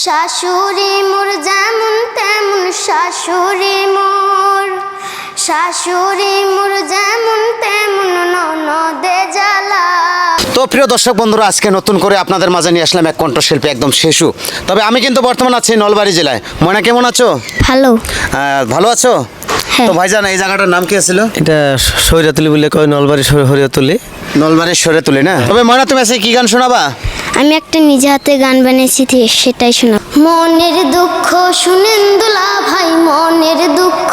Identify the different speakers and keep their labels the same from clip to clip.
Speaker 1: শাশুড়ি মোর যেমন তেমন শাশুড়ি মোর, শাশুড়ি মোর যেমন তেমন ননদে জ্বালা।
Speaker 2: তো প্রিয় দর্শক বন্ধুরা, আজকে নতুন করে আপনাদের মাঝে নিয়ে আসলাম এক কণ্ঠশিল্পী একদম শিশু। তবে আমি কিন্তু বর্তমান আছি নলবাড়ি জেলায়। ময়না কেমন আছো?
Speaker 1: ভালো।
Speaker 2: ভালো আছো?
Speaker 1: হ্যাঁ।
Speaker 2: তো ভাইজান, এই জায়গাটার নাম কি ছিল?
Speaker 3: এটা সৈরাতুলি বলে কয়, নলবাড়ি হরিয়াতুলি।
Speaker 2: নলবাড়ির সরেতুলি না? তবে ময়না, তুমি আজকে কি গান শোনাবা?
Speaker 1: আমি একটা নিজে হাতে গান বানিয়েছি, সেটাই শোনা। মনের দুঃখ শুনেন দুলা ভাই, মনের দুঃখ,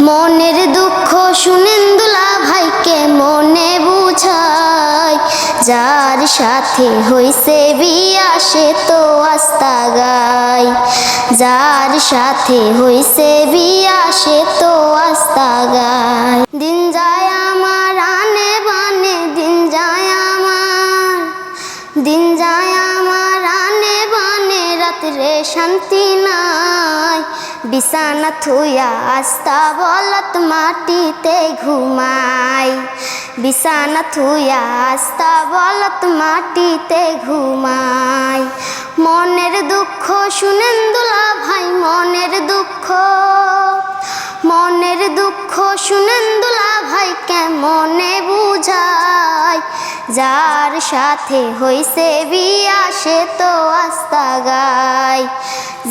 Speaker 1: মনের দুঃখ শুনেন দুলা ভাইকে মনে বুঝাই। যার সাথে হইছে বিয়া সে তো আস্তা গায়, যার সাথে হইছে বিয়া সে তো আস্তা গায়। দিন যায় আমার আনে বানে, দিন যায় আমার, দিন যায় আমার আনে বানে, রাত্রে শান্তি নাই। বিছানা থুইয়া আস্তা বলত মাটিতে ঘুমাই, বিছানা থুইয়া আস্তা বলত মাটিতে ঘুমাই। মনের দুঃখ শুনেন দুলা ভাই, মনের দুঃখ, মনের দুঃখ শুনেন দুলা ভাই কেমনে বুঝাই। যার সাথে হইছে বিয়া সে তো আস্তা গায়,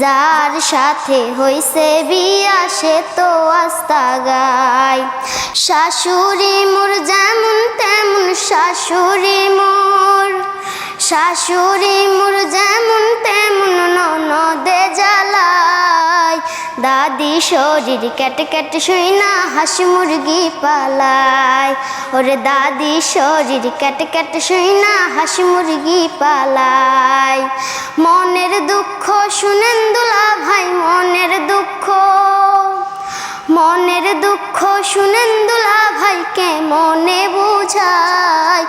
Speaker 1: যার সাথে হইছে বিয়া সে তো আস্তা গায়। শাশুড়ি মোর যেমন তেমন শাশুড়ি মোর, শাশুড়ি মোর যেমন তেমন ননদে জ্বালায়। দাদি শরীর কেটে কেটে শুই না হাঁস মুরগি পালায়, ওরে দাদি শরীর কেটে কেটে শুই না হাঁস মুরগি পালায়। মনের দুঃখ শুনেন দুলা ভাই, মনের দুঃখ, মনের দুঃখ শুনেন দুলা ভাই কেমনে বুঝাই।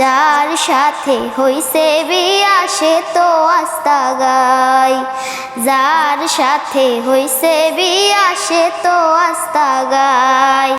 Speaker 1: যার সাথে হইছে বিয়া সে তো আস্তা গায়, যার সাথে হইছে বিয়া সে তো আস্তা গায়।